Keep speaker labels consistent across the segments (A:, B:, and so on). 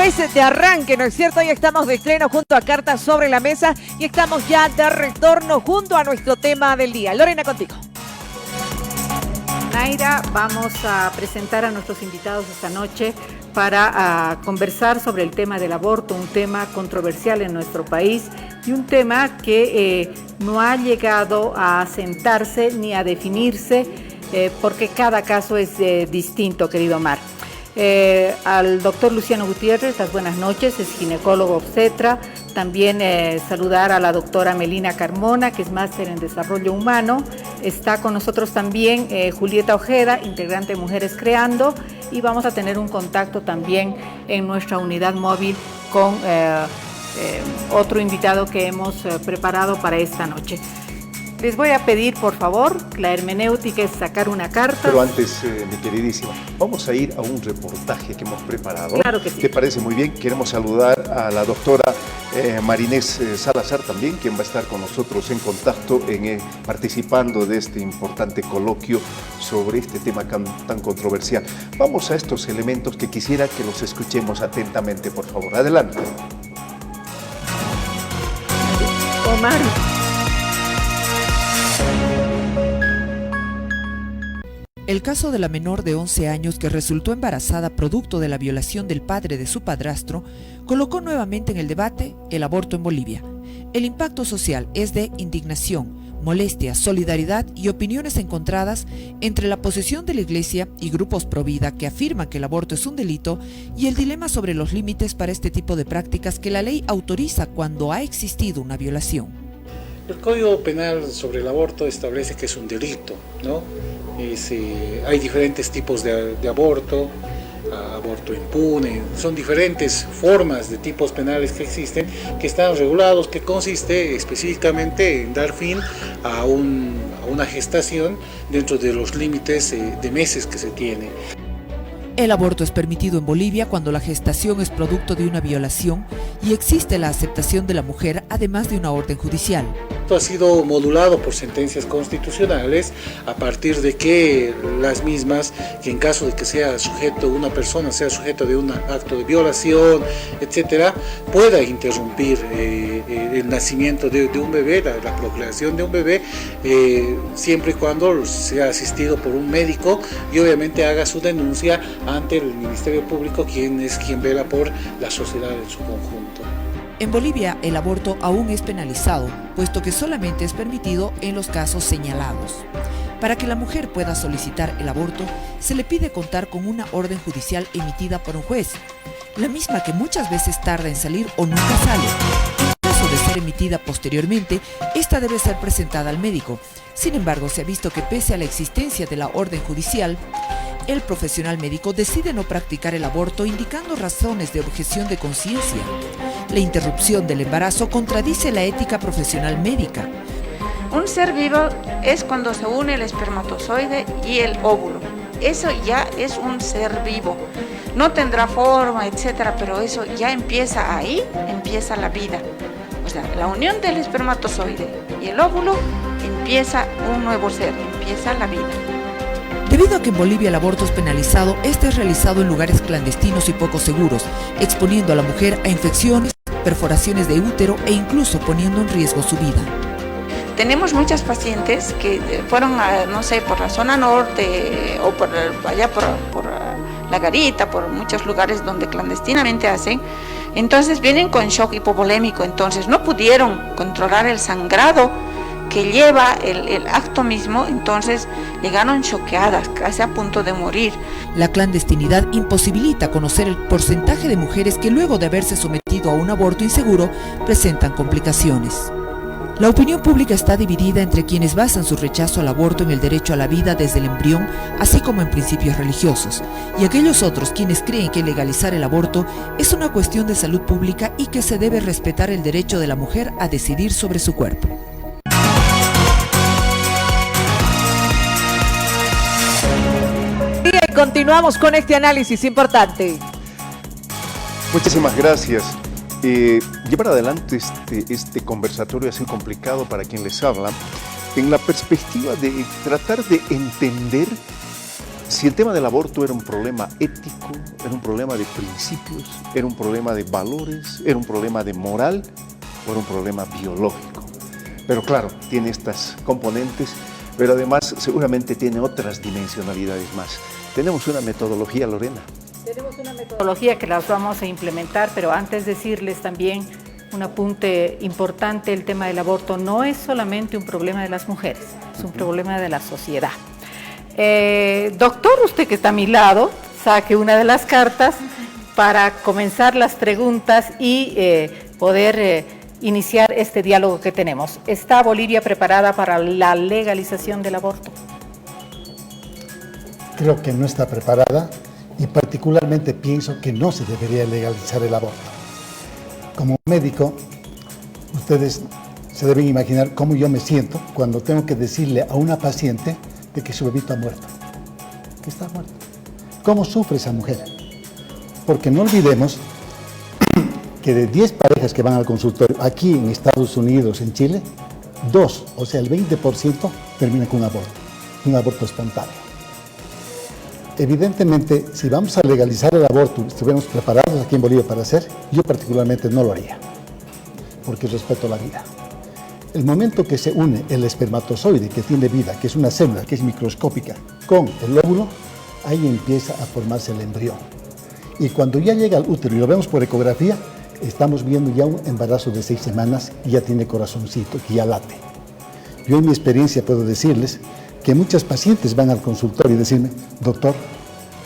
A: juez de arranque, ¿no es cierto? Hoy estamos de estreno junto a Cartas sobre la Mesa y estamos ya de retorno junto a nuestro tema del día. Lorena, contigo.
B: Naira, vamos a presentar a nuestros invitados esta noche para conversar sobre el tema del aborto, un tema controversial en nuestro país y un tema que no ha llegado a sentarse ni a definirse porque cada caso es distinto, querido Omar. Al doctor Luciano Gutiérrez, las buenas noches, es ginecólogo obstetra. También saludar a la doctora Melina Carmona, que es máster en desarrollo humano. Está con nosotros también Julieta Ojeda, integrante de Mujeres Creando, y vamos a tener un contacto también en nuestra unidad móvil con otro invitado que hemos preparado para esta noche. Les voy a pedir, por favor, la hermenéutica es sacar una carta.
C: Pero antes, mi queridísima, vamos a ir a un reportaje que hemos preparado.
B: Claro que sí.
C: ¿Te parece muy bien? Queremos saludar a la doctora Marinés Salazar también, quien va a estar con nosotros en contacto, participando de este importante coloquio sobre este tema tan controversial. Vamos a estos elementos que quisiera que los escuchemos atentamente, por favor. Adelante.
B: Omar.
D: El caso de la menor de 11 años que resultó embarazada producto de la violación del padre de su padrastro colocó nuevamente en el debate el aborto en Bolivia. El impacto social es de indignación, molestia, solidaridad y opiniones encontradas entre la posición de la Iglesia y grupos pro vida que afirman que el aborto es un delito y el dilema sobre los límites para este tipo de prácticas que la ley autoriza cuando ha existido una violación.
E: El Código Penal sobre el aborto establece que es un delito, ¿no? Hay diferentes tipos de aborto, aborto impune, son diferentes formas de tipos penales que existen, que están regulados, que consiste específicamente en dar fin a una gestación dentro de los límites de meses que se tiene.
D: El aborto es permitido en Bolivia cuando la gestación es producto de una violación y existe la aceptación de la mujer, además de una orden judicial.
E: Esto ha sido modulado por sentencias constitucionales a partir de que las mismas, que en caso de que una persona sea sujeto de un acto de violación, etcétera, pueda interrumpir el nacimiento de un bebé, la procreación de un bebé, siempre y cuando sea asistido por un médico y obviamente haga su denuncia ante el Ministerio Público, quien vela por la sociedad en su conjunto.
D: En Bolivia, el aborto aún es penalizado, puesto que solamente es permitido en los casos señalados. Para que la mujer pueda solicitar el aborto, se le pide contar con una orden judicial emitida por un juez, la misma que muchas veces tarda en salir o nunca sale. En caso de ser emitida posteriormente, esta debe ser presentada al médico. Sin embargo, se ha visto que pese a la existencia de la orden judicial, el profesional médico decide no practicar el aborto indicando razones de objeción de conciencia. La interrupción del embarazo contradice la ética profesional médica.
F: Un ser vivo es cuando se une el espermatozoide y el óvulo. Eso ya es un ser vivo. No tendrá forma, etcétera, pero eso ya empieza ahí, empieza la vida. O sea, la unión del espermatozoide y el óvulo empieza un nuevo ser, empieza la vida.
D: Debido a que en Bolivia el aborto es penalizado, este es realizado en lugares clandestinos y poco seguros, exponiendo a la mujer a infecciones, perforaciones de útero e incluso poniendo en riesgo su vida.
F: Tenemos muchas pacientes que fueron, por la zona norte o por La Garita, por muchos lugares donde clandestinamente hacen. Entonces vienen con shock hipovolémico, entonces no pudieron controlar el sangrado que lleva el acto mismo, entonces llegaron choqueadas, casi a punto de morir.
D: La clandestinidad imposibilita conocer el porcentaje de mujeres que luego de haberse sometido a un aborto inseguro presentan complicaciones. La opinión pública está dividida entre quienes basan su rechazo al aborto en el derecho a la vida desde el embrión, así como en principios religiosos, y aquellos otros quienes creen que legalizar el aborto es una cuestión de salud pública y que se debe respetar el derecho de la mujer a decidir sobre su cuerpo.
A: Y continuamos con este análisis importante.
C: Muchísimas gracias. Llevar adelante este conversatorio ha sido complicado para quien les habla, en la perspectiva de tratar de entender si el tema del aborto era un problema ético, era un problema de principios, era un problema de valores, era un problema de moral o era un problema biológico. Pero claro, tiene estas componentes, pero además seguramente tiene otras dimensionalidades más. Tenemos una metodología, Lorena.
B: Tenemos una metodología que las vamos a implementar, pero antes decirles también un apunte importante: el tema del aborto no es solamente un problema de las mujeres, es un problema de la sociedad. Doctor, usted que está a mi lado, saque una de las cartas para comenzar las preguntas y poder iniciar este diálogo que tenemos. ¿Está Bolivia preparada para la legalización del aborto?
G: Creo que no está preparada y particularmente pienso que no se debería legalizar el aborto. Como médico, ustedes se deben imaginar cómo yo me siento cuando tengo que decirle a una paciente de que su bebito ha muerto, que está muerto. ¿Cómo sufre esa mujer? Porque no olvidemos que de 10 parejas que van al consultorio aquí en Estados Unidos, en Chile, 2, o sea el 20%, terminan con un aborto espontáneo. Evidentemente, si vamos a legalizar el aborto, estuviéramos preparados aquí en Bolivia para hacer, yo particularmente no lo haría, porque respeto la vida. El momento que se une el espermatozoide, que tiene vida, que es una célula, que es microscópica, con el óvulo, ahí empieza a formarse el embrión. Y cuando ya llega al útero y lo vemos por ecografía, estamos viendo ya un embarazo de 6 semanas y ya tiene corazoncito, que ya late. Yo en mi experiencia puedo decirles que muchas pacientes van al consultorio y decirme: doctor,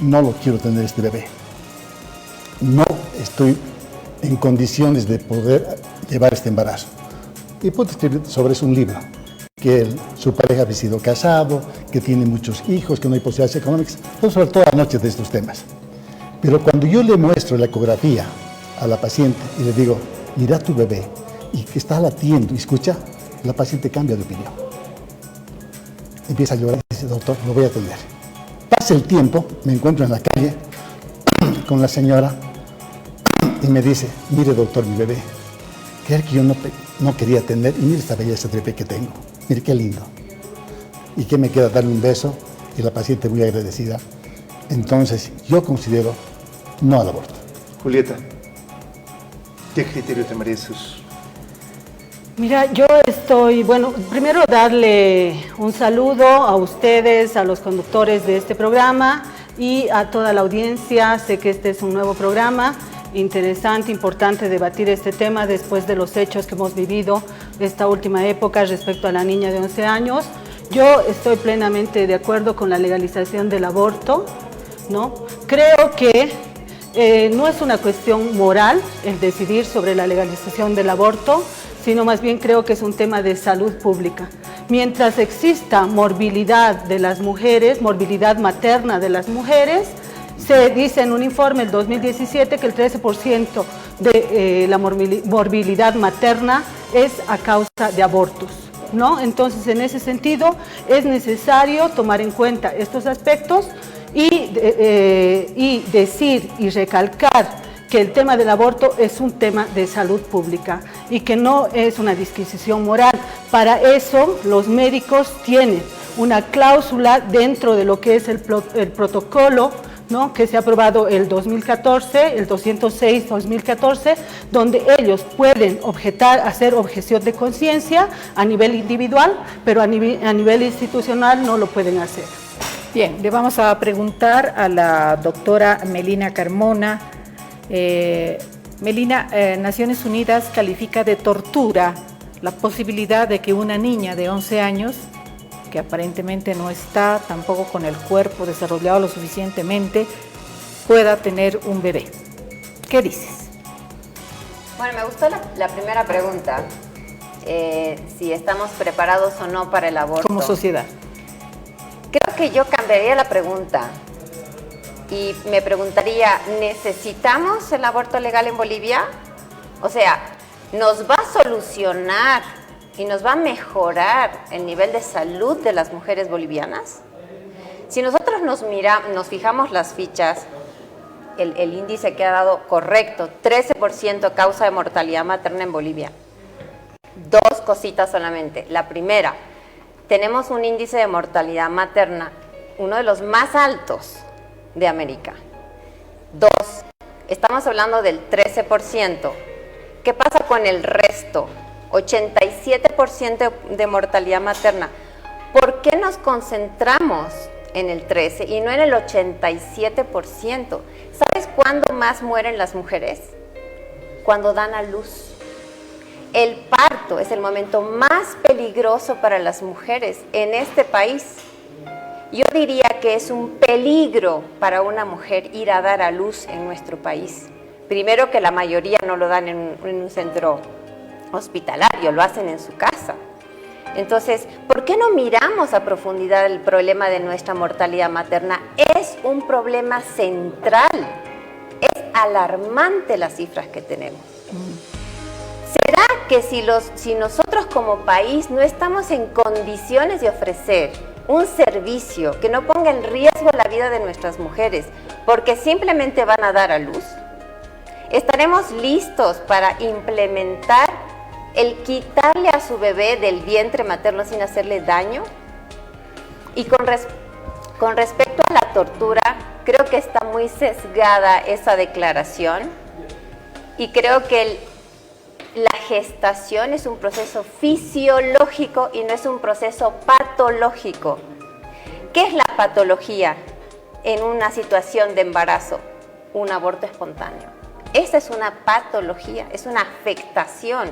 G: no lo quiero tener este bebé. No estoy en condiciones de poder llevar este embarazo. Y puedo escribir sobre eso un libro, que su pareja había sido casado, que tiene muchos hijos, que no hay posibilidades económicas. Puedo hablar toda la noche de estos temas. Pero cuando yo le muestro la ecografía a la paciente y le digo: mira tu bebé, y que está latiendo, y escucha, la paciente cambia de opinión. Empieza a llorar y dice: doctor, lo voy a atender. Pasa el tiempo, me encuentro en la calle con la señora y me dice: mire doctor, mi bebé, que yo no quería atender, y mire esta belleza de bebé que tengo, mire qué lindo. Y que me queda darle un beso, y la paciente muy agradecida. Entonces yo considero no al aborto.
C: Julieta, ¿qué criterio te mereces?
H: Mira, yo estoy, bueno, primero darle un saludo a ustedes, a los conductores de este programa y a toda la audiencia. Sé que este es un nuevo programa, interesante, importante debatir este tema después de los hechos que hemos vivido esta última época respecto a la niña de 11 años. Yo estoy plenamente de acuerdo con la legalización del aborto, ¿no? Creo que no es una cuestión moral el decidir sobre la legalización del aborto, sino más bien creo que es un tema de salud pública. Mientras exista morbilidad de las mujeres, morbilidad materna de las mujeres, se dice en un informe del 2017 que el 13% de la morbilidad materna es a causa de abortos, ¿no? Entonces, en ese sentido, es necesario tomar en cuenta estos aspectos y decir y recalcar que el tema del aborto es un tema de salud pública y que no es una disquisición moral. Para eso los médicos tienen una cláusula dentro de lo que es el protocolo, ¿no?, que se ha aprobado el 2014, el 206-2014, donde ellos pueden hacer objeción de conciencia a nivel individual, pero a nivel institucional no lo pueden hacer.
B: Bien, le vamos a preguntar a la doctora Melina Carmona. Melina, Naciones Unidas califica de tortura la posibilidad de que una niña de 11 años, que aparentemente no está tampoco con el cuerpo desarrollado lo suficientemente, pueda tener un bebé. ¿Qué dices?
I: Bueno, me gustó la primera pregunta, si estamos preparados o no para el aborto.
B: Como sociedad.
I: Creo que yo cambiaría la pregunta y me preguntaría, ¿necesitamos el aborto legal en Bolivia? O sea, ¿nos va a solucionar y nos va a mejorar el nivel de salud de las mujeres bolivianas? Si nosotros nos fijamos las fichas, el índice que ha dado correcto, 13% causa de mortalidad materna en Bolivia. 2 cositas solamente. La primera, tenemos un índice de mortalidad materna uno de los más altos de América. 2, estamos hablando del 13%. ¿Qué pasa con el resto? 87% de mortalidad materna. ¿Por qué nos concentramos en el 13% y no en el 87%? ¿Sabes cuándo más mueren las mujeres? Cuando dan a luz. El parto es el momento más peligroso para las mujeres en este país. Yo diría que es un peligro para una mujer ir a dar a luz en nuestro país. Primero, que la mayoría no lo dan en un centro hospitalario, lo hacen en su casa. Entonces, ¿por qué no miramos a profundidad el problema de nuestra mortalidad materna? Es un problema central. Es alarmante las cifras que tenemos. ¿Será que si nosotros como país no estamos en condiciones de ofrecer un servicio que no ponga en riesgo la vida de nuestras mujeres porque simplemente van a dar a luz? ¿Estaremos listos para implementar el quitarle a su bebé del vientre materno sin hacerle daño? Y con respecto a la tortura, creo que está muy sesgada esa declaración y creo que la gestación es un proceso fisiológico y no es un proceso patológico. ¿Qué es la patología en una situación de embarazo? Un aborto espontáneo. Esa es una patología, es una afectación,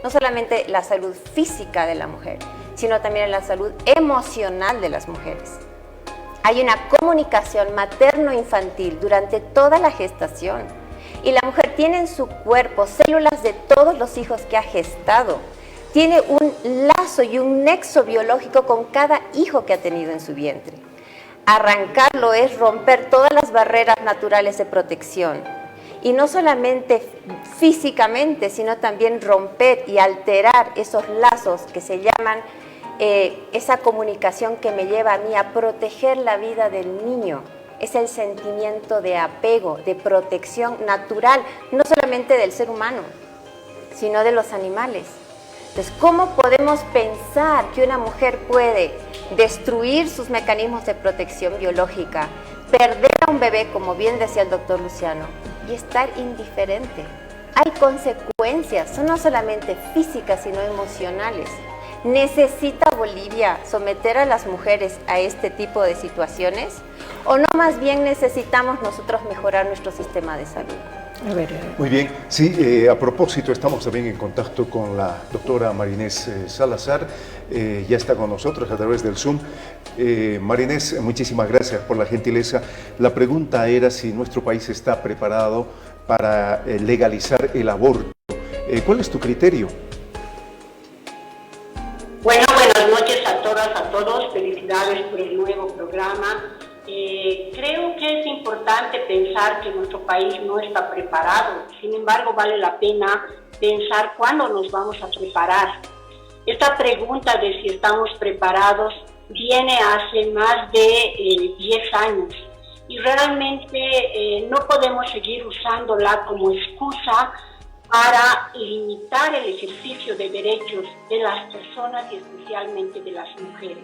I: no solamente la salud física de la mujer, sino también la salud emocional de las mujeres. Hay una comunicación materno-infantil durante toda la gestación y la mujer tiene en su cuerpo células de todos los hijos que ha gestado. Tiene un lazo y un nexo biológico con cada hijo que ha tenido en su vientre. Arrancarlo es romper todas las barreras naturales de protección. Y no solamente físicamente, sino también romper y alterar esos lazos que se llaman esa comunicación que me lleva a mí a proteger la vida del niño. Es el sentimiento de apego, de protección natural, no solamente del ser humano, sino de los animales. Entonces, ¿cómo podemos pensar que una mujer puede destruir sus mecanismos de protección biológica, perder a un bebé, como bien decía el doctor Luciano, y estar indiferente? Hay consecuencias, no solamente físicas, sino emocionales. ¿Necesita Bolivia someter a las mujeres a este tipo de situaciones? ¿O no más bien necesitamos nosotros mejorar nuestro sistema de salud?
C: Muy bien, sí, a propósito, estamos también en contacto con la doctora Marinés Salazar, ya está con nosotros a través del Zoom. Marinés, muchísimas gracias por la gentileza. La pregunta era si nuestro país está preparado para legalizar el aborto. ¿Cuál es tu criterio?
J: Bueno, buenas noches a todas, a todos. Felicidades por el nuevo programa. Creo que es importante pensar que nuestro país no está preparado. Sin embargo, vale la pena pensar cuándo nos vamos a preparar. Esta pregunta de si estamos preparados viene hace más de 10 años y realmente no podemos seguir usándola como excusa para limitar el ejercicio de derechos de las personas y especialmente de las mujeres.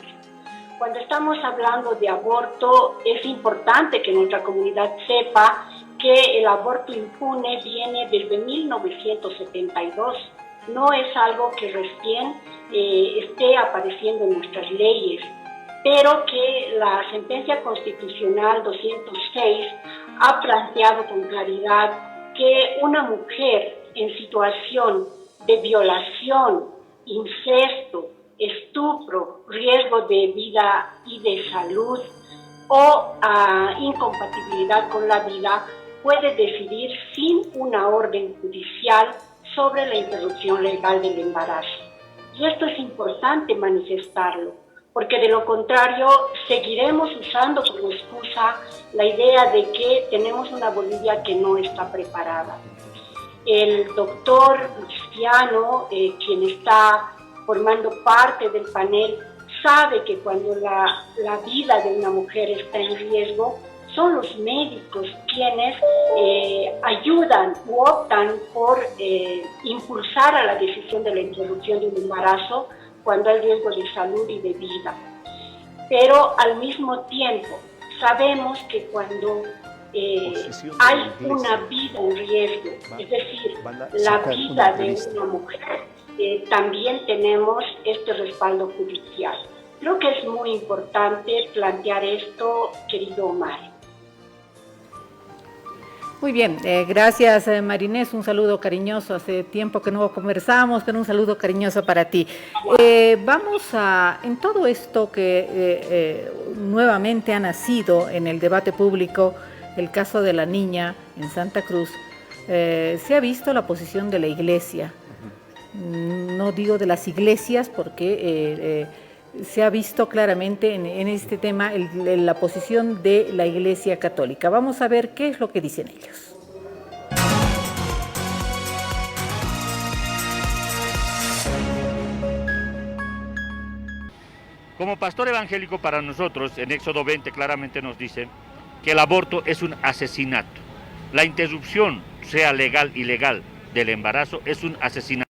J: Cuando estamos hablando de aborto, es importante que nuestra comunidad sepa que el aborto impune viene desde 1972. No es algo que recién esté apareciendo en nuestras leyes, pero que la sentencia constitucional 206 ha planteado con claridad que una mujer en situación de violación, incesto, estupro, riesgo de vida y de salud o incompatibilidad con la vida puede decidir sin una orden judicial sobre la interrupción legal del embarazo. Y esto es importante manifestarlo, porque de lo contrario seguiremos usando como excusa la idea de que tenemos una Bolivia que no está preparada. El doctor Luciano, quien está formando parte del panel, sabe que cuando la vida de una mujer está en riesgo, son los médicos quienes ayudan u optan por impulsar a la decisión de la interrupción de un embarazo cuando hay riesgo de salud y de vida. pero al mismo tiempo sabemos que cuando hay una vida en riesgo, es decir, la vida de una mujer, también tenemos este respaldo judicial. Creo que es muy importante plantear esto, querido Omar.
B: Muy bien, gracias Marinés, un saludo cariñoso, hace tiempo que no conversamos, pero un saludo cariñoso para ti. Vamos a, en todo esto que nuevamente ha nacido en el debate público, el caso de la niña en Santa Cruz, se ha visto la posición de la Iglesia, no digo de las iglesias porque se ha visto claramente en este tema la posición de la Iglesia Católica. Vamos a ver qué es lo que dicen ellos.
K: Como pastor evangélico, para nosotros, en Éxodo 20 claramente nos dice que el aborto es un asesinato. La interrupción, sea legal o ilegal, del embarazo es un asesinato.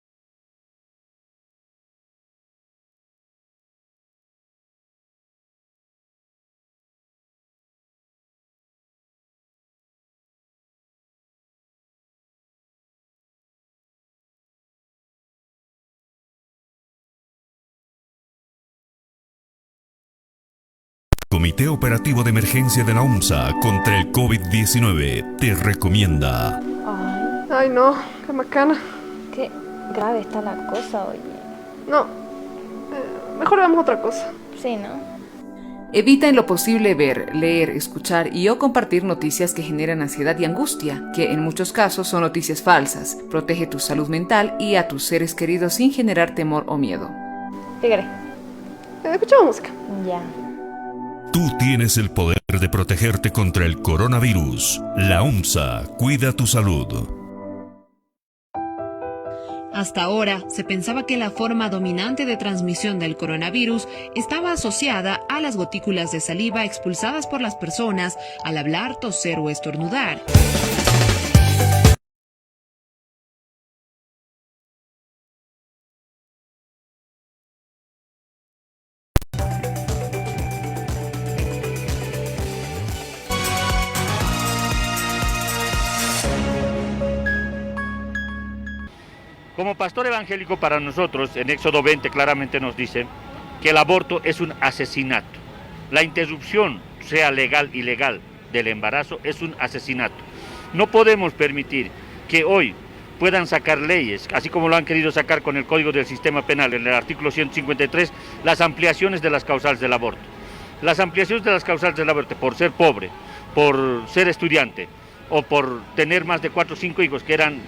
L: Comité Operativo de Emergencia de la OMSA contra el COVID-19 te recomienda.
M: Ay no, qué macana.
N: Qué grave está la cosa, oye.
M: No, mejor veamos otra cosa.
N: Sí, ¿no?
O: Evita en lo posible ver, leer, escuchar y o compartir noticias que generan ansiedad y angustia, que en muchos casos son noticias falsas. Protege tu salud mental y a tus seres queridos sin generar temor o miedo.
N: Tigre.
M: Escuchamos música.
N: Ya.
L: Tú tienes el poder de protegerte contra el coronavirus. La OMSA cuida tu salud.
P: Hasta ahora, se pensaba que la forma dominante de transmisión del coronavirus estaba asociada a las gotículas de saliva expulsadas por las personas al hablar, toser o estornudar.
K: Como pastor evangélico, para nosotros, en Éxodo 20 claramente nos dice que el aborto es un asesinato. La interrupción, sea legal o ilegal, del embarazo es un asesinato. No podemos permitir que hoy puedan sacar leyes, así como lo han querido sacar con el Código del Sistema Penal, en el artículo 153, las ampliaciones de las causales del aborto. Las ampliaciones de las causales del aborto por ser pobre, por ser estudiante o por tener más de 4 o 5 hijos, que eran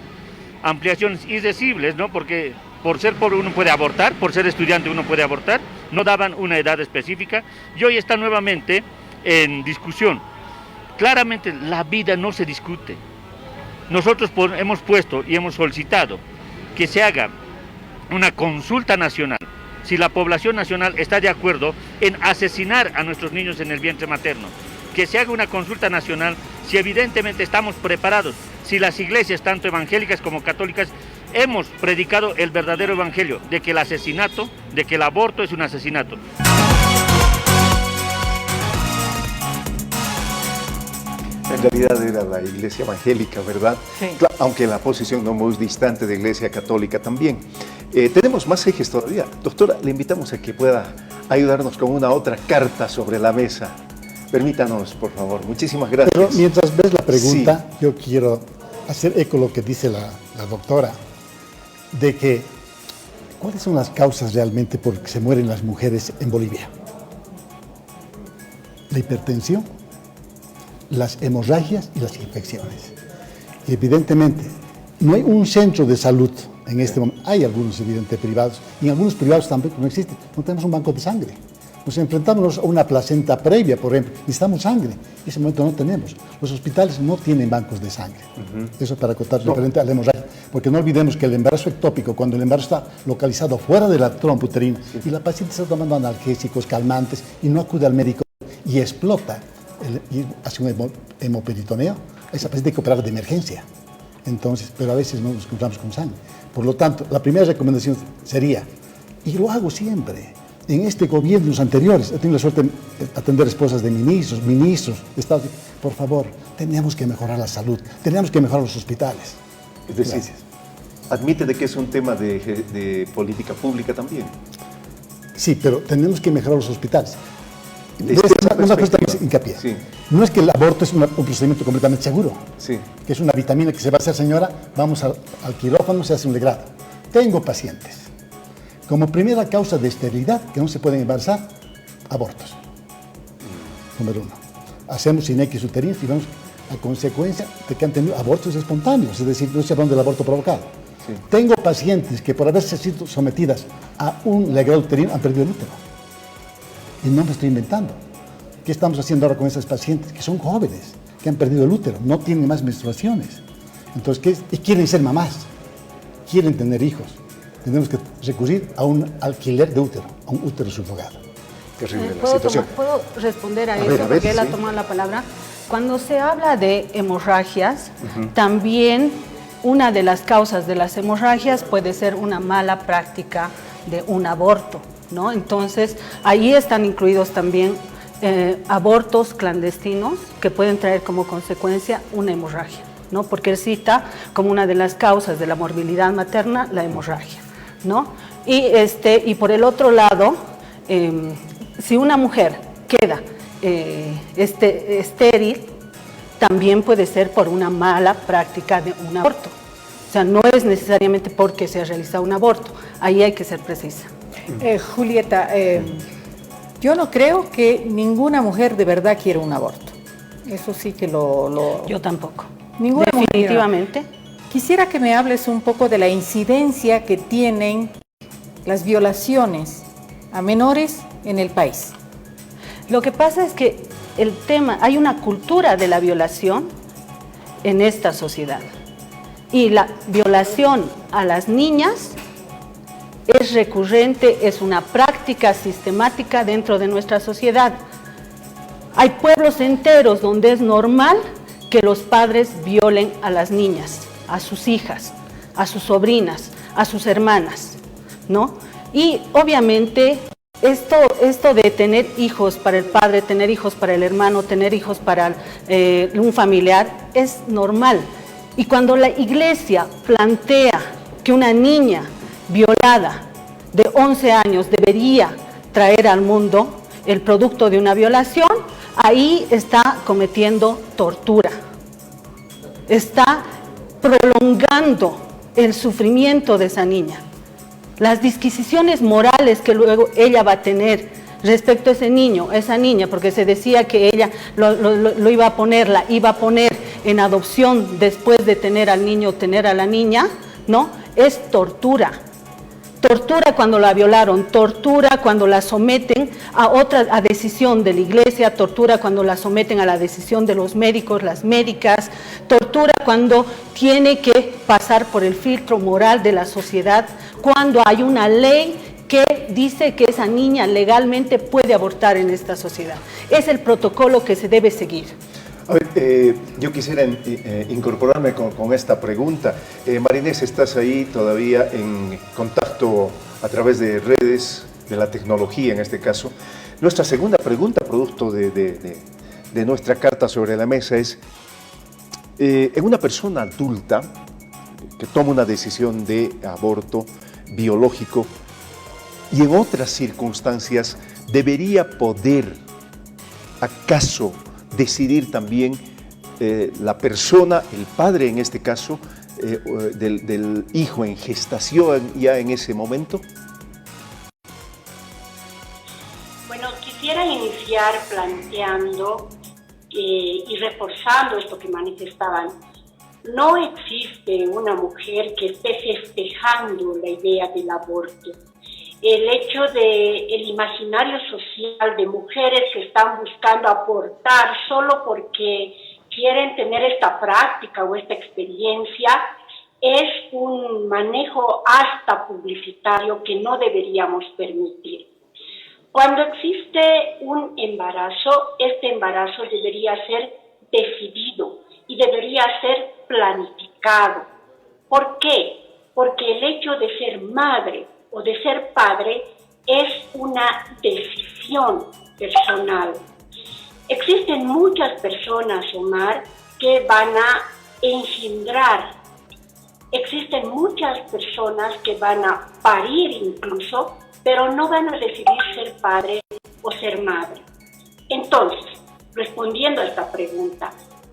K: ampliaciones irrecibles, ¿no? Porque por ser pobre uno puede abortar, por ser estudiante uno puede abortar, no daban una edad específica y hoy está nuevamente en discusión. Claramente la vida no se discute. Nosotros hemos puesto y hemos solicitado que se haga una consulta nacional, si la población nacional está de acuerdo en asesinar a nuestros niños en el vientre materno, que se haga una consulta nacional si evidentemente estamos preparados, si las iglesias, tanto evangélicas como católicas, hemos predicado el verdadero evangelio, de que el asesinato, de que el aborto es un asesinato.
C: En realidad era la iglesia evangélica, ¿verdad?
B: Sí.
C: Aunque la posición no muy distante de la iglesia católica también. Tenemos más ejes todavía. Doctora, le invitamos a que pueda ayudarnos con una otra carta sobre la mesa. Permítanos, por favor. Muchísimas gracias.
G: Pero mientras ves la pregunta,
C: sí,
G: yo quiero hacer eco lo que dice la doctora, de que ¿cuáles son las causas realmente por que se mueren las mujeres en Bolivia? La hipertensión, las hemorragias y las infecciones. Y evidentemente, no hay un centro de salud en este momento. Hay algunos, evidentemente, privados, y en algunos privados también no existe. No tenemos un banco de sangre. Nos enfrentamos a una placenta previa, por ejemplo, necesitamos sangre. En ese momento no tenemos. Los hospitales no tienen bancos de sangre. Eso para contar referente a la hemorragia. Porque no olvidemos que el embarazo ectópico, cuando el embarazo está localizado fuera de la trompa uterina y la paciente está tomando analgésicos, calmantes y no acude al médico y explota y hace un hemoperitoneo, esa paciente hay que operar de emergencia. Entonces, pero a veces no nos encontramos con sangre. Por lo tanto, la primera recomendación sería, y lo hago siempre, En este gobierno, los anteriores, he tenido la suerte de atender esposas de ministros, de Estado. Por favor, tenemos que mejorar la salud, tenemos que mejorar los hospitales.
C: Es decir, admite de que es un tema de política pública también.
G: Sí, pero tenemos que mejorar los hospitales. Una cosa que hincapié. Sí. No es que el aborto es un procedimiento completamente seguro.
C: Sí.
G: Que es una vitamina que se va a hacer, señora, vamos al quirófano, se hace un legrado. Tengo pacientes. Como primera causa de esterilidad, que no se pueden embarazar, abortos. Número 1. Hacemos inequis uterinos y vemos a consecuencia de que han tenido abortos espontáneos, es decir, no estoy hablando del aborto provocado. Sí. Tengo pacientes que por haberse sido sometidas a un legrado uterino han perdido el útero. Y no me estoy inventando. ¿Qué estamos haciendo ahora con esas pacientes que son jóvenes, que han perdido el útero, no tienen más menstruaciones? Entonces, y quieren ser mamás, quieren tener hijos. Tenemos que recurrir a un alquiler de útero, a un útero subrogado. Terrible la situación.
H: ¿Puedo responder a eso? Porque él ha tomado la palabra. Cuando se habla de hemorragias, también una de las causas de las hemorragias puede ser una mala práctica de un aborto, ¿no? Entonces, ahí están incluidos también abortos clandestinos que pueden traer como consecuencia una hemorragia, ¿no? Porque él cita como una de las causas de la morbilidad materna la hemorragia, ¿no? Y por el otro lado, si una mujer queda estéril, también puede ser por una mala práctica de un aborto. O sea, no es necesariamente porque se ha realizado un aborto. Ahí hay que ser precisa.
B: Julieta, yo no creo que ninguna mujer de verdad quiera un aborto. Eso sí que
H: Yo tampoco.
B: Ninguna
H: definitivamente.
B: Mujer. Quisiera que me hables un poco de la incidencia que tienen las violaciones a menores en el país.
H: Lo que pasa es que hay una cultura de la violación en esta sociedad. Y la violación a las niñas es recurrente, es una práctica sistemática dentro de nuestra sociedad. Hay pueblos enteros donde es normal que los padres violen a las niñas, a sus hijas, a sus sobrinas, a sus hermanas, ¿no? Y obviamente esto de tener hijos para el padre, tener hijos para el hermano, tener hijos para un familiar es normal. Y cuando la iglesia plantea que una niña violada de 11 años debería traer al mundo el producto de una violación, ahí está cometiendo tortura. Está prolongando el sufrimiento de esa niña. Las disquisiciones morales que luego ella va a tener respecto a ese niño, a esa niña, porque se decía que ella la iba a poner en adopción después de tener al niño, tener a la niña, ¿no? Es tortura. Tortura cuando la violaron, tortura cuando la someten a decisión de la iglesia, tortura cuando la someten a la decisión de los médicos, las médicas, tortura cuando tiene que pasar por el filtro moral de la sociedad, cuando hay una ley que dice que esa niña legalmente puede abortar en esta sociedad. Es el protocolo que se debe seguir.
C: A ver, yo quisiera incorporarme con esta pregunta. Marinés, estás ahí todavía en contacto a través de redes, de la tecnología en este caso. Nuestra segunda pregunta, producto de nuestra carta sobre la mesa, es, en una persona adulta que toma una decisión de aborto biológico y en otras circunstancias, ¿debería poder, acaso, decidir también la persona, el padre en este caso, del hijo en gestación ya en ese momento?
J: Bueno, quisiera iniciar planteando y reforzando esto que manifestaban. No existe una mujer que esté festejando la idea del aborto. El hecho del imaginario social de mujeres que están buscando abortar solo porque quieren tener esta práctica o esta experiencia es un manejo hasta publicitario que no deberíamos permitir. Cuando existe un embarazo, este embarazo debería ser decidido y debería ser planificado. ¿Por qué? Porque el hecho de ser madre o de ser padre es una decisión personal. Existen muchas personas, Omar, que van a engendrar. Existen muchas personas que van a parir incluso, pero no van a decidir ser padre o ser madre. Entonces, respondiendo a esta pregunta,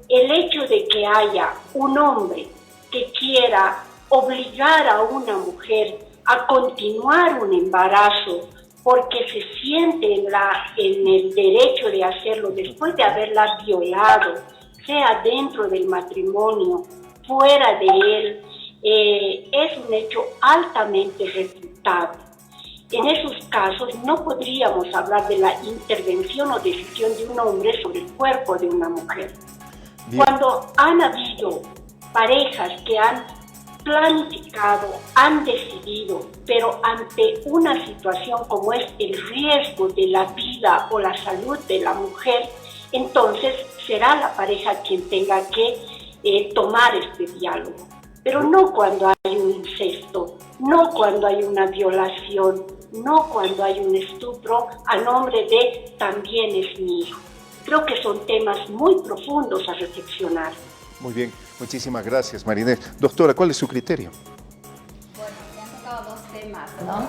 J: el hecho de que haya un hombre que quiera obligar a una mujer a continuar un embarazo porque se siente en el derecho de hacerlo después de haberla violado, sea dentro del matrimonio, fuera de él, es un hecho altamente refutable. En esos casos no podríamos hablar de la intervención o decisión de un hombre sobre el cuerpo de una mujer. Bien. Cuando han habido parejas que han planificado, han decidido, pero ante una situación como es el riesgo de la vida o la salud de la mujer, entonces será la pareja quien tenga que tomar este diálogo. Pero no cuando hay un incesto, no cuando hay una violación, no cuando hay un estupro a nombre de también es mi hijo. Creo que son temas muy profundos a reflexionar.
C: Muy bien, muchísimas gracias, Marinés. Doctora, ¿cuál es su criterio?
I: Bueno, me han tocado dos temas, ¿no?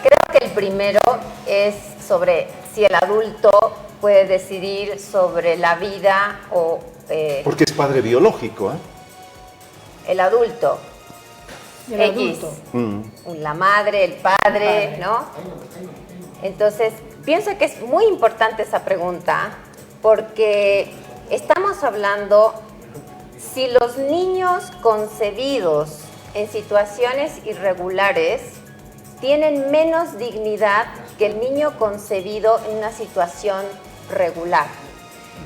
I: Creo que el primero es sobre si el adulto puede decidir sobre la vida o...
C: Porque es padre biológico, ¿eh?
I: El adulto.
H: El adulto.
I: La madre, el padre, ¿no? Entonces, pienso que es muy importante esa pregunta porque estamos hablando si los niños concebidos en situaciones irregulares tienen menos dignidad que el niño concebido en una situación regular.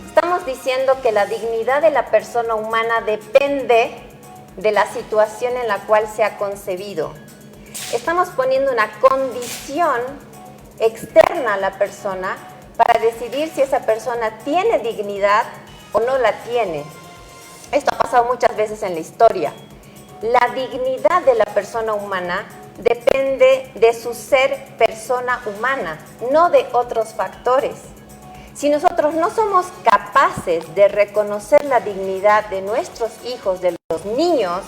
I: Estamos diciendo que la dignidad de la persona humana depende de la situación en la cual se ha concebido. Estamos poniendo una condición externa a la persona para decidir si esa persona tiene dignidad o no la tiene. Esto ha pasado muchas veces en la historia. La dignidad de la persona humana depende de su ser persona humana, no de otros factores. Si nosotros no somos capaces de reconocer la dignidad de nuestros hijos, de los niños,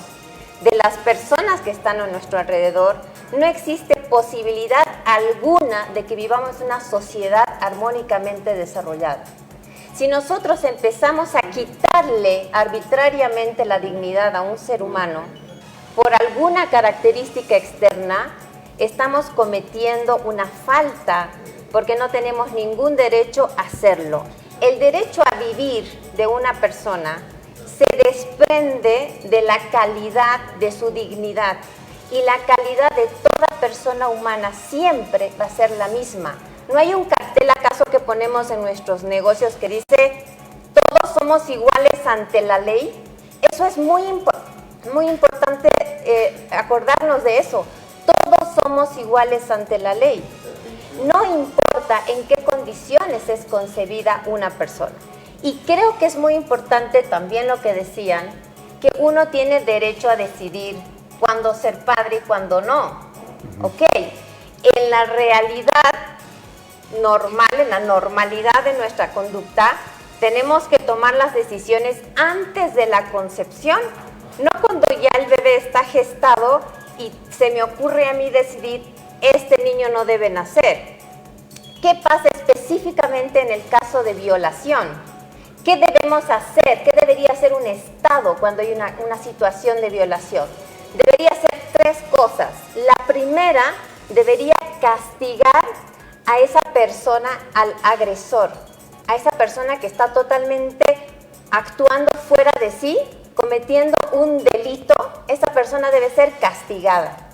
I: de las personas que están a nuestro alrededor, no existe posibilidad alguna de que vivamos una sociedad armónicamente desarrollada. Si nosotros empezamos a quitarle arbitrariamente la dignidad a un ser humano por alguna característica externa, estamos cometiendo una falta porque no tenemos ningún derecho a hacerlo. El derecho a vivir de una persona se desprende de la calidad de su dignidad y la calidad de toda persona humana siempre va a ser la misma. No hay un cartel acaso que ponemos en nuestros negocios que dice todos somos iguales ante la ley. Eso es muy importante acordarnos de eso. Todos somos iguales ante la ley. No importa en qué condiciones es concebida una persona. Y creo que es muy importante también lo que decían, que uno tiene derecho a decidir cuándo ser padre y cuándo no. ¿Ok? En la realidad normal, en la normalidad de nuestra conducta, tenemos que tomar las decisiones antes de la concepción, no cuando ya el bebé está gestado y se me ocurre a mí decidir, este niño no debe nacer. ¿Qué pasa específicamente en el caso de violación? ¿Qué debemos hacer? ¿Qué debería hacer un Estado cuando hay una situación de violación? Debería hacer tres cosas. La primera, debería castigar a esa persona, al agresor, a esa persona que está totalmente actuando fuera de sí, cometiendo un delito. Esa persona debe ser castigada.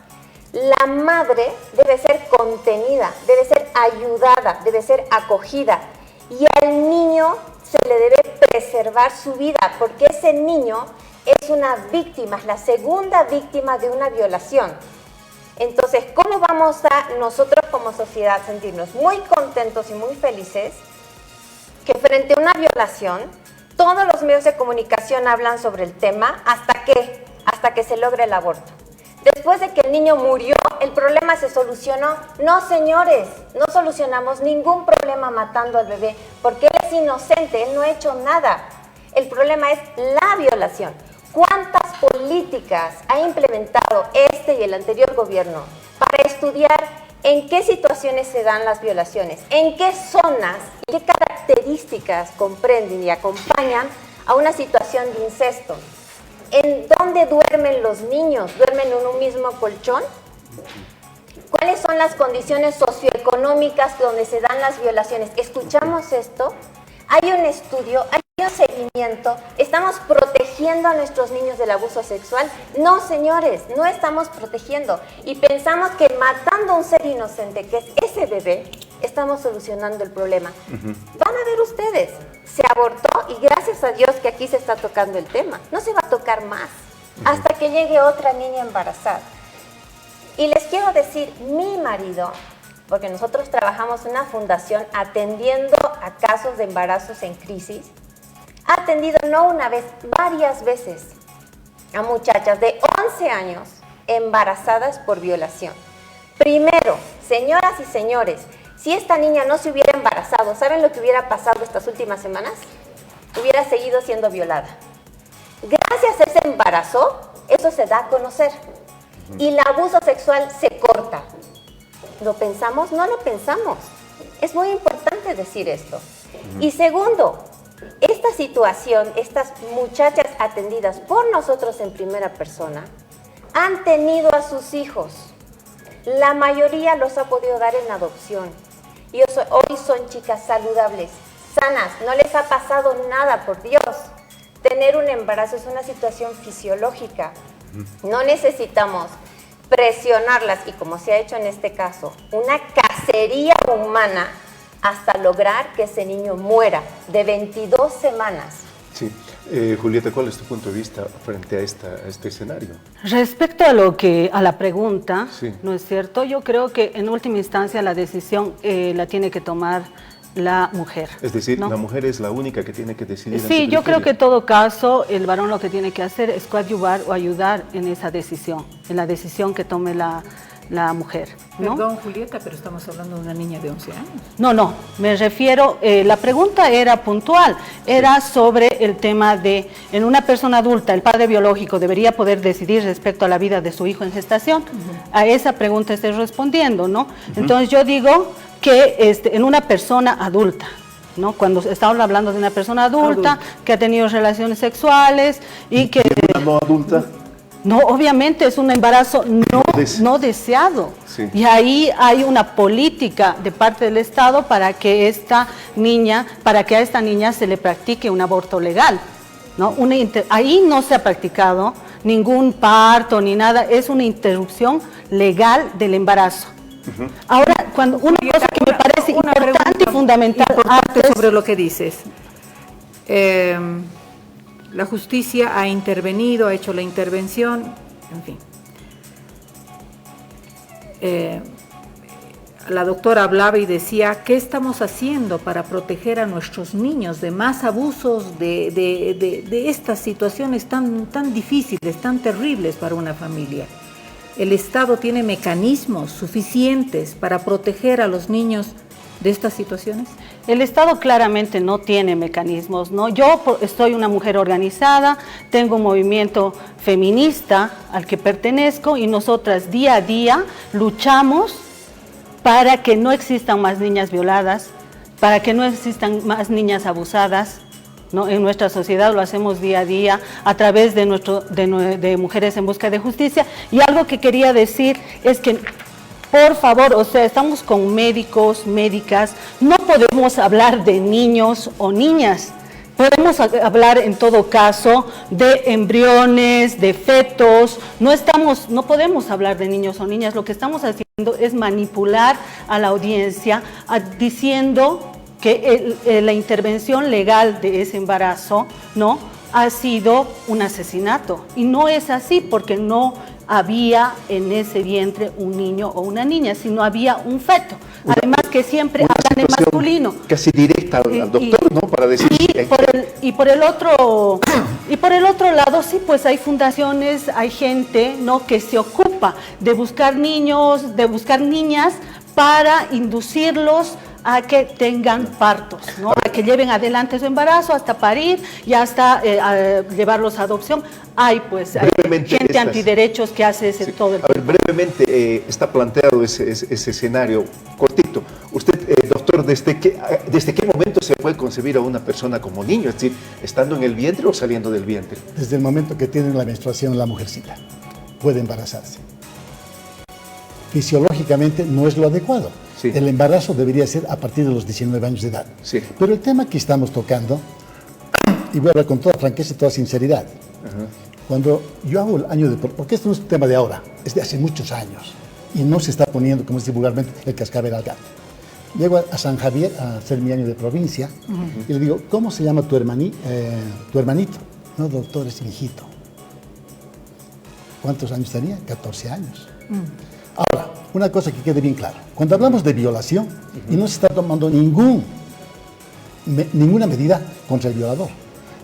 I: La madre debe ser contenida, debe ser ayudada, debe ser acogida. Y al niño se le debe preservar su vida, porque ese niño es una víctima, es la segunda víctima de una violación. Entonces, ¿cómo vamos a nosotros como sociedad sentirnos muy contentos y muy felices que frente a una violación todos los medios de comunicación hablan sobre el tema hasta que se logre el aborto? Después después de que el niño murió, el problema se solucionó. No, señores, no solucionamos ningún problema matando al bebé, porque él es inocente, él no ha hecho nada. El problema es la violación. ¿Cuántas políticas ha implementado este y el anterior gobierno para estudiar en qué situaciones se dan las violaciones, en qué zonas y qué características comprenden y acompañan a una situación de incesto? ¿En dónde duermen los niños? ¿Duermen en un mismo colchón? ¿Cuáles son las condiciones socioeconómicas donde se dan las violaciones? ¿Escuchamos esto? Hay un estudio, hay un seguimiento. ¿Estamos protegiendo a nuestros niños del abuso sexual? No, señores, no estamos protegiendo. Y pensamos que matando a un ser inocente, que es ese bebé, estamos solucionando el problema. Van a ver ustedes, se abortó y gracias a Dios que aquí se está tocando el tema. No se va a tocar más hasta que llegue otra niña embarazada. Y les quiero decir, mi marido, porque nosotros trabajamos en una fundación atendiendo a casos de embarazos en crisis, ha atendido no una vez, varias veces a muchachas de 11 años embarazadas por violación. Primero, señoras y señores, si esta niña no se hubiera embarazado, ¿saben lo que hubiera pasado estas últimas semanas? Hubiera seguido siendo violada. Gracias a ese embarazo, eso se da a conocer. Y el abuso sexual se corta. ¿Lo pensamos? No lo pensamos. Es muy importante decir esto. Y segundo, esta situación, estas muchachas atendidas por nosotros en primera persona, han tenido a sus hijos. La mayoría los ha podido dar en adopción. Y hoy son chicas saludables, sanas, no les ha pasado nada, por Dios. Tener un embarazo es una situación fisiológica. No necesitamos presionarlas, y como se ha hecho en este caso, una cacería humana hasta lograr que ese niño muera de 22 semanas.
C: Sí. Julieta, ¿cuál es tu punto de vista frente a este escenario?
H: Respecto a la pregunta, sí, ¿no es cierto? Yo creo que en última instancia la decisión la tiene que tomar la mujer.
C: Es decir,
H: ¿no?
C: La mujer es la única que tiene que decidir.
H: Sí, yo creo que en todo caso el varón lo que tiene que hacer es coadyuvar o ayudar en esa decisión, en la decisión que tome la mujer, ¿no?
B: Perdón, Julieta, pero estamos hablando de una niña de 11 años.
H: No, me refiero, la pregunta era puntual, era sobre el tema de, en una persona adulta, el padre biológico debería poder decidir respecto a la vida de su hijo en gestación. A esa pregunta estoy respondiendo, ¿no? Entonces yo digo que en una persona adulta, ¿no? Cuando estamos hablando de una persona adulta que ha tenido relaciones sexuales y que...
C: ¿Una no adulta?
H: No, obviamente es un embarazo no deseado. Sí. Y ahí hay una política de parte del Estado para que a esta niña se le practique un aborto legal, ¿no? Ahí no se ha practicado ningún parto ni nada, es una interrupción legal del embarazo. Ahora, cuando una cosa que me parece importante y fundamental
B: sobre lo que dices. La justicia ha intervenido, ha hecho la intervención, en fin. La doctora hablaba y decía, ¿qué estamos haciendo para proteger a nuestros niños de más abusos, de estas situaciones tan difíciles, tan terribles para una familia? ¿El Estado tiene mecanismos suficientes para proteger a los niños de estas situaciones?
H: El Estado claramente no tiene mecanismos, ¿no? Yo soy una mujer organizada, tengo un movimiento feminista al que pertenezco y nosotras día a día luchamos para que no existan más niñas violadas, para que no existan más niñas abusadas, ¿no? En nuestra sociedad lo hacemos día a día a través de Mujeres en Busca de Justicia. Y algo que quería decir es que, por favor, o sea, estamos con médicos, médicas, no podemos hablar de niños o niñas, podemos hablar en todo caso de embriones, de fetos, no podemos hablar de niños o niñas, lo que estamos haciendo es manipular a la audiencia diciendo que la intervención legal de ese embarazo, ¿no?, ha sido un asesinato, y no es así porque no había en ese vientre un niño o una niña, sino había un feto. Además que siempre hablan en masculino.
C: Casi directa al doctor, ¿no? Para decir...
H: Y por el otro Y por el otro lado, sí, pues hay fundaciones, hay gente, ¿no?, que se ocupa de buscar niños, de buscar niñas para inducirlos a que tengan partos, ¿no?, a que lleven adelante su embarazo hasta parir y hasta llevarlos a adopción. Hay pues hay gente antiderechos que hace todo el tiempo.
C: Brevemente está planteado ese escenario cortito. Usted, doctor, ¿desde qué momento se puede concebir a una persona como niño? Es decir, ¿estando en el vientre o saliendo del vientre?
G: Desde el momento que tiene la menstruación la mujercita, puede embarazarse. Fisiológicamente no es lo adecuado. Sí. El embarazo debería ser a partir de los 19 años de edad. Sí. Pero el tema que estamos tocando, y voy a hablar con toda franqueza y toda sinceridad, cuando yo hago el año de... Porque esto no es un tema de ahora, es de hace muchos años, y no se está poniendo, como se dice vulgarmente, el cascabel al gato. Llego a San Javier a hacer mi año de provincia, y le digo, ¿cómo se llama tu hermanito? No, doctor, es mi hijito. ¿Cuántos años tenía? 14 años. Ahora, una cosa que quede bien clara. Cuando hablamos de violación, y no se está tomando ninguna medida contra el violador.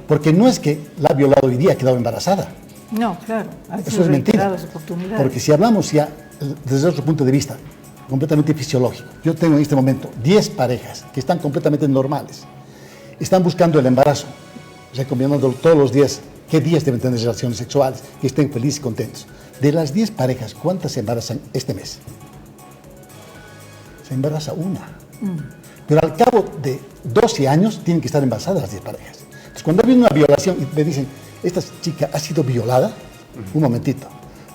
G: Porque no es que la ha violado hoy día ha quedado embarazada.
B: No, claro.
G: Eso es mentira. Porque si hablamos ya desde otro punto de vista, completamente fisiológico. Yo tengo en este momento 10 parejas que están completamente normales. Están buscando el embarazo, recomendando todos los días qué días deben tener relaciones sexuales, que estén felices y contentos. De las 10 parejas, ¿cuántas se embarazan este mes? Se embaraza una. Pero al cabo de 12 años tienen que estar embarazadas las 10 parejas. Entonces, cuando hay una violación y me dicen, esta chica ha sido violada, un momentito,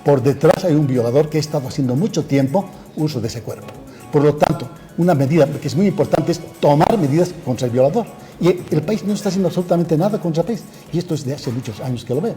G: por detrás hay un violador que ha estado haciendo mucho tiempo uso de ese cuerpo. Por lo tanto, una medida que es muy importante es tomar medidas contra el violador. Y el país no está haciendo absolutamente nada contra el país. Y esto es de hace muchos años que lo veo.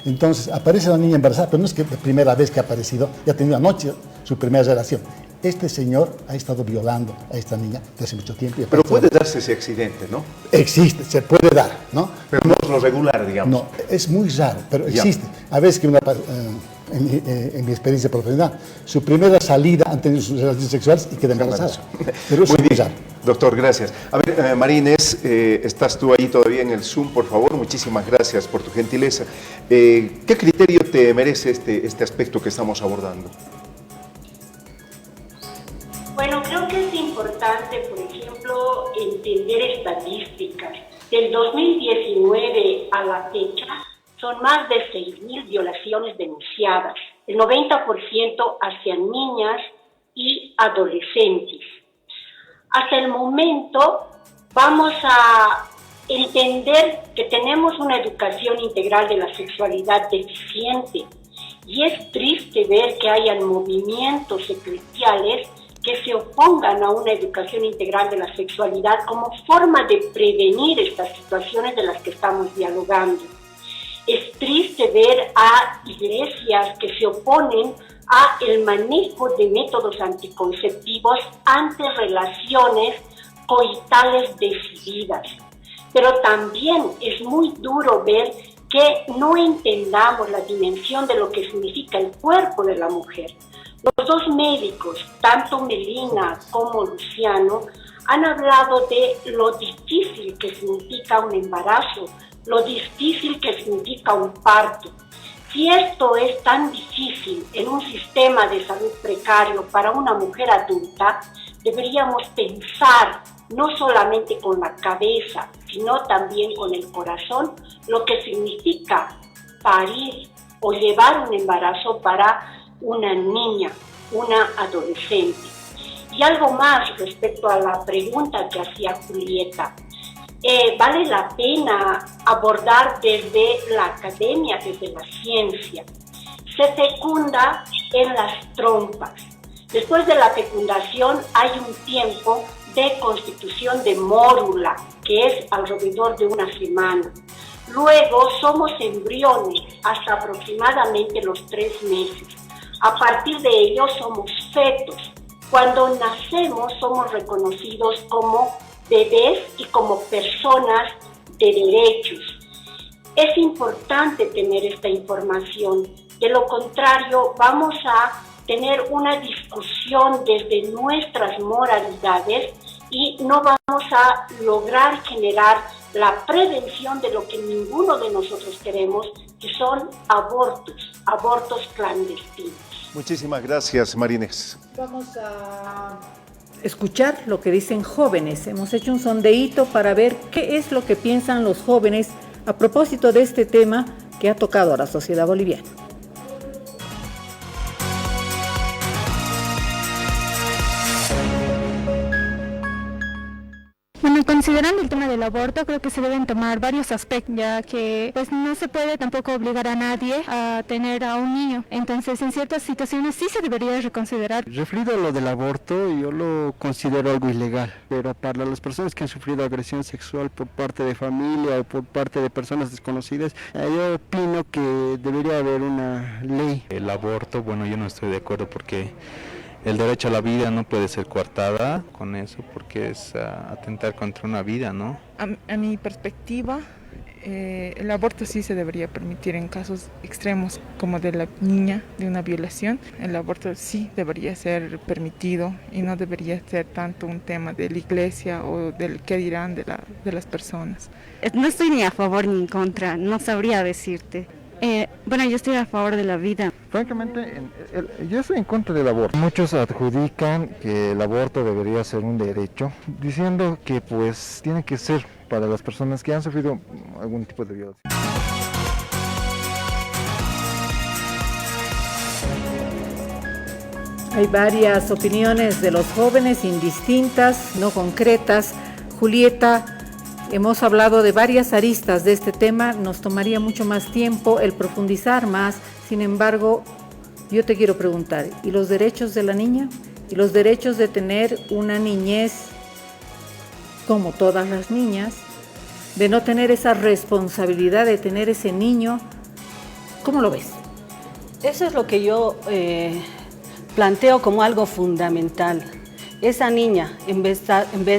G: Entonces, aparece la niña embarazada, pero no es que la primera vez que ha aparecido, ya ha tenido anoche su primera relación. Este señor ha estado violando a esta niña desde hace mucho tiempo.
C: Pero puede darse ese accidente, ¿no?
G: Existe, se puede dar, ¿no?
C: Pero no es lo regular, digamos.
G: No, es muy raro, pero existe. A veces que en mi experiencia profesional, su primera salida han tenido sus relaciones sexuales y queda embarazada. Pero eso
C: muy bien, doctor, gracias. A ver, María Inés, estás tú ahí todavía en el Zoom, por favor. Muchísimas gracias por tu gentileza. ¿Qué criterio te merece este aspecto que estamos abordando?
J: Bueno, creo que es importante, por ejemplo, entender estadísticas. Del 2019 a la fecha, son más de 6.000 violaciones denunciadas, el 90% hacia niñas y adolescentes. Hasta el momento vamos a entender que tenemos una educación integral de la sexualidad deficiente y es triste ver que hayan movimientos eclesiales que se opongan a una educación integral de la sexualidad como forma de prevenir estas situaciones de las que estamos dialogando. Es triste ver a iglesias que se oponen a el manejo de métodos anticonceptivos ante relaciones coitales decididas. Pero también es muy duro ver que no entendamos la dimensión de lo que significa el cuerpo de la mujer. Los dos médicos, tanto Melina como Luciano, han hablado de lo difícil que significa un embarazo, lo difícil que significa un parto. Si esto es tan difícil en un sistema de salud precario para una mujer adulta, deberíamos pensar no solamente con la cabeza, sino también con el corazón, lo que significa parir o llevar un embarazo para una niña, una adolescente. Y algo más respecto a la pregunta que hacía Julieta. Vale la pena abordar desde la academia, desde la ciencia. Se fecunda en las trompas. Después de la fecundación hay un tiempo de constitución de mórula, que es alrededor de una semana. Luego somos embriones hasta aproximadamente los 3 meses. A partir de ello somos fetos. Cuando nacemos somos reconocidos como bebés y como personas de derechos. Es importante tener esta información. De lo contrario, vamos a tener una discusión desde nuestras moralidades y no vamos a lograr generar la prevención de lo que ninguno de nosotros queremos, que son abortos clandestinos.
C: Muchísimas gracias, Marinés.
B: Vamos a escuchar lo que dicen jóvenes. Hemos hecho un sondeíto para ver qué es lo que piensan los jóvenes a propósito de este tema que ha tocado a la sociedad boliviana.
Q: Bueno, considerando el tema del aborto, creo que se deben tomar varios aspectos, ya que pues no se puede tampoco obligar a nadie a tener a un niño. Entonces, en ciertas situaciones sí se debería reconsiderar.
R: Referido a lo del aborto, yo lo considero algo ilegal, pero para las personas que han sufrido agresión sexual por parte de familia o por parte de personas desconocidas, yo opino que debería haber una ley.
S: El aborto, bueno, yo no estoy de acuerdo porque el derecho a la vida no puede ser coartada con eso porque es atentar contra una vida, ¿no?
T: A mi perspectiva, el aborto sí se debería permitir en casos extremos como de la niña, de una violación. El aborto sí debería ser permitido y no debería ser tanto un tema de la iglesia o del qué dirán de las personas.
Q: No estoy ni a favor ni en contra, no sabría decirte. Bueno, yo estoy a favor de la vida.
U: Francamente, yo estoy en contra del aborto. Muchos adjudican que el aborto debería ser un derecho, diciendo que pues tiene que ser para las personas que han sufrido algún tipo de violación.
B: Hay varias opiniones de los jóvenes, indistintas, no concretas. Julieta, hemos hablado de varias aristas de este tema, nos tomaría mucho más tiempo el profundizar más. Sin embargo, yo te quiero preguntar, ¿y los derechos de la niña? ¿Y los derechos de tener una niñez como todas las niñas? De no tener esa responsabilidad de tener ese niño. ¿Cómo lo ves?
H: Eso es lo que yo planteo como algo fundamental. Esa niña, en vez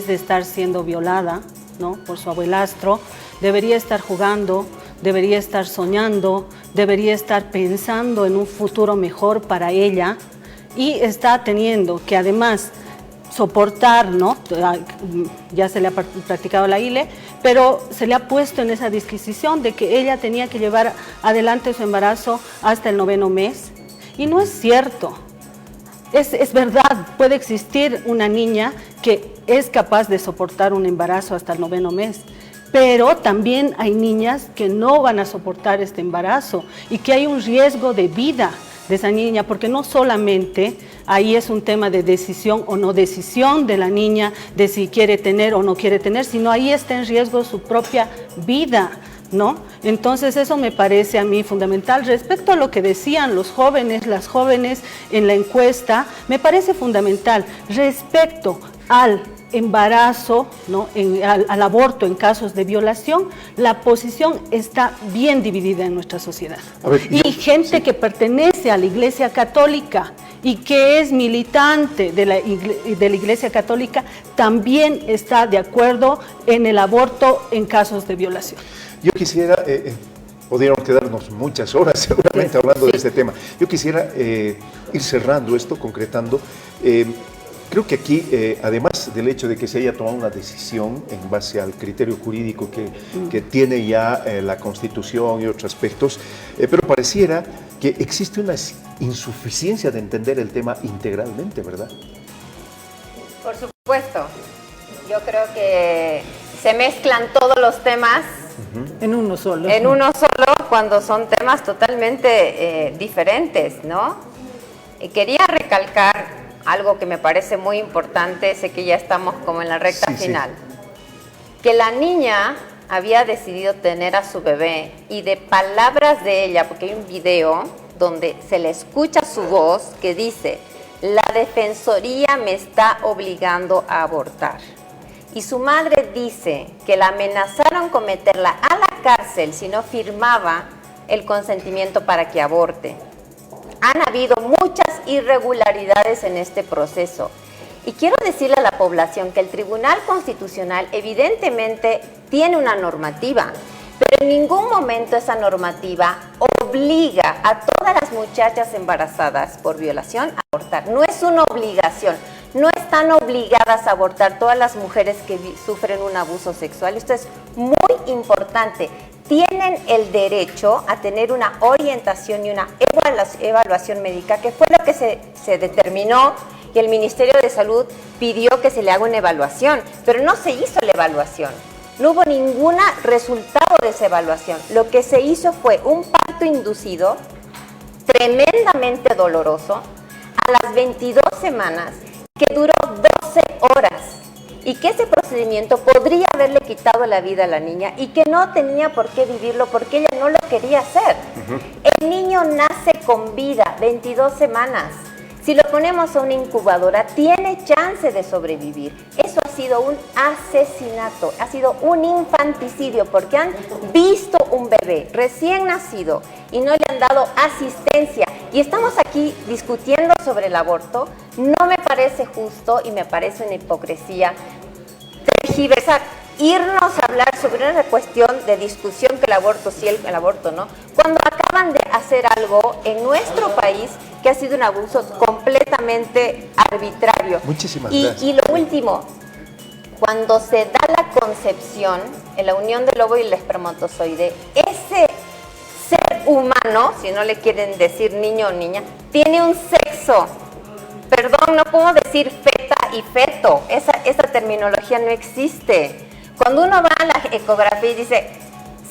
H: de estar siendo violada, ¿no?, por su abuelastro, debería estar jugando, debería estar soñando, debería estar pensando en un futuro mejor para ella, y está teniendo que además soportar, ¿no?, ya se le ha practicado la ILE, pero se le ha puesto en esa disquisición de que ella tenía que llevar adelante su embarazo hasta el 9º mes, y no es cierto. Es verdad, puede existir una niña que es capaz de soportar un embarazo hasta el 9º mes, pero también hay niñas que no van a soportar este embarazo y que hay un riesgo de vida de esa niña, porque no solamente ahí es un tema de decisión o no decisión de la niña, de si quiere tener o no quiere tener, sino ahí está en riesgo su propia vida, ¿no? Entonces eso me parece a mí fundamental. Respecto a lo que decían los jóvenes, las jóvenes en la encuesta, me parece fundamental. Respecto al embarazo, ¿no?, al aborto en casos de violación, la posición está bien dividida en nuestra sociedad. Y gente que pertenece a la Iglesia Católica y que es militante de la Iglesia Católica también está de acuerdo en el aborto en casos de violación.
C: Yo quisiera, podríamos quedarnos muchas horas seguramente hablando de este tema. Yo quisiera ir cerrando esto, concretando. Creo que aquí, además del hecho de que se haya tomado una decisión en base al criterio jurídico que tiene ya la Constitución y otros aspectos, pero pareciera que existe una insuficiencia de entender el tema integralmente, ¿verdad?
I: Por supuesto. Yo creo que se mezclan todos los temas
B: en uno solo.
I: En uno solo, cuando son temas totalmente diferentes, ¿no? Y quería recalcar algo que me parece muy importante, sé que ya estamos como en la recta final, que la niña había decidido tener a su bebé y de palabras de ella, porque hay un video donde se le escucha su voz que dice: la defensoría me está obligando a abortar. Y su madre dice que la amenazaron con meterla a la cárcel si no firmaba el consentimiento para que aborte. Han habido muchas irregularidades en este proceso. Y quiero decirle a la población que el Tribunal Constitucional evidentemente tiene una normativa, pero en ningún momento esa normativa obliga a todas las muchachas embarazadas por violación a abortar. No es una obligación. No están obligadas a abortar todas las mujeres que sufren un abuso sexual. Esto es muy importante. Tienen el derecho a tener una orientación y una evaluación médica, que fue lo que se determinó, y el Ministerio de Salud pidió que se le haga una evaluación, pero no se hizo la evaluación. No hubo ningún resultado de esa evaluación. Lo que se hizo fue un parto inducido, tremendamente doloroso, a las 22 semanas, que duró 12 horas, y que ese procedimiento podría haberle quitado la vida a la niña y que no tenía por qué vivirlo porque ella no lo quería hacer. El niño nace con vida, 22 semanas. Si lo ponemos a una incubadora, tiene chance de sobrevivir. Eso ha sido un asesinato, ha sido un infanticidio, porque han visto un bebé recién nacido y no le han dado asistencia. Y estamos aquí discutiendo sobre el aborto. No me parece justo y me parece una hipocresía tergiversar, irnos a hablar sobre una cuestión de discusión que el aborto sí, el aborto no, cuando acaban de hacer algo en nuestro país que ha sido un abuso completamente arbitrario.
C: Muchísimas gracias.
I: Y lo último, cuando se da la concepción, en la unión del óvulo y el espermatozoide, ese ser humano, si no le quieren decir niño o niña, tiene un sexo. Perdón, no puedo decir feta y feto, esa terminología no existe. Cuando uno va a la ecografía y dice,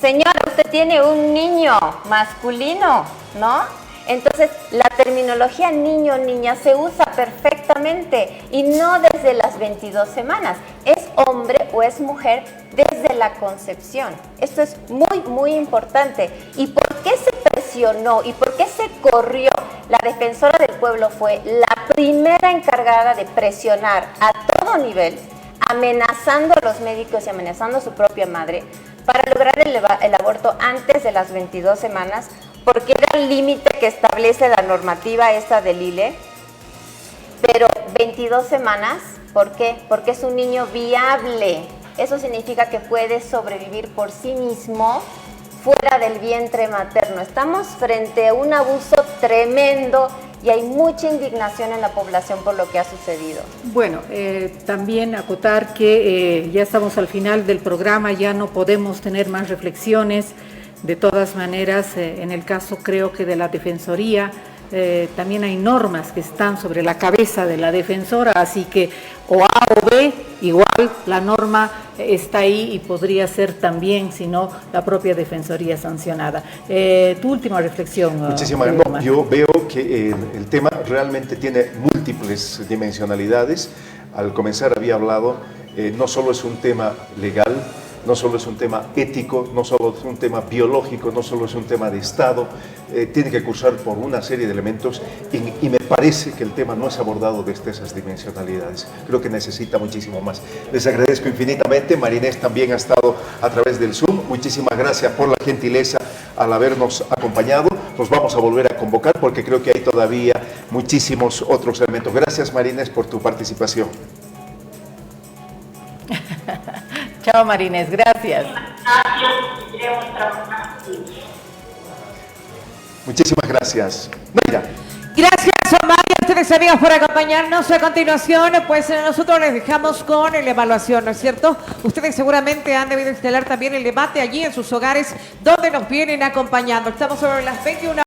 I: señora, usted tiene un niño masculino, ¿no? Entonces, la terminología niño o niña se usa perfectamente y no desde las 22 semanas. Es hombre o es mujer desde la concepción. Esto es muy, muy importante. ¿Y por qué se presionó y por qué se corrió? La Defensora del Pueblo fue la primera encargada de presionar a todo nivel, amenazando a los médicos y amenazando a su propia madre para lograr el aborto antes de las 22 semanas, porque era el límite que establece la normativa esta del ILE. Pero 22 semanas, ¿por qué? Porque es un niño viable. Eso significa que puede sobrevivir por sí mismo fuera del vientre materno. Estamos frente a un abuso tremendo y hay mucha indignación en la población por lo que ha sucedido.
B: Bueno, también acotar que ya estamos al final del programa, ya no podemos tener más reflexiones. De todas maneras, en el caso creo que de la Defensoría, también hay normas que están sobre la cabeza de la defensora, así que o A o B, igual la norma está ahí y podría ser también, si no, la propia Defensoría sancionada. Tu última reflexión.
C: Muchísimas gracias. Yo veo que el tema realmente tiene múltiples dimensionalidades. Al comenzar había hablado, no solo es un tema legal, no solo es un tema ético, no solo es un tema biológico, no solo es un tema de Estado, tiene que cursar por una serie de elementos y me parece que el tema no es abordado desde esas dimensionalidades. Creo que necesita muchísimo más. Les agradezco infinitamente. Marinés también ha estado a través del Zoom. Muchísimas gracias por la gentileza al habernos acompañado. Nos vamos a volver a convocar porque creo que hay todavía muchísimos otros elementos. Gracias, Marinés, por tu participación.
B: Chao, Marinés, gracias.
J: Gracias, queremos trabajar.
C: Muchísimas gracias. Mayra.
A: Gracias, Omar, y a ustedes, amigos, por acompañarnos. A continuación, pues nosotros les dejamos con la evaluación, ¿no es cierto? Ustedes seguramente han debido instalar también el debate allí en sus hogares, donde nos vienen acompañando. Estamos sobre las 21.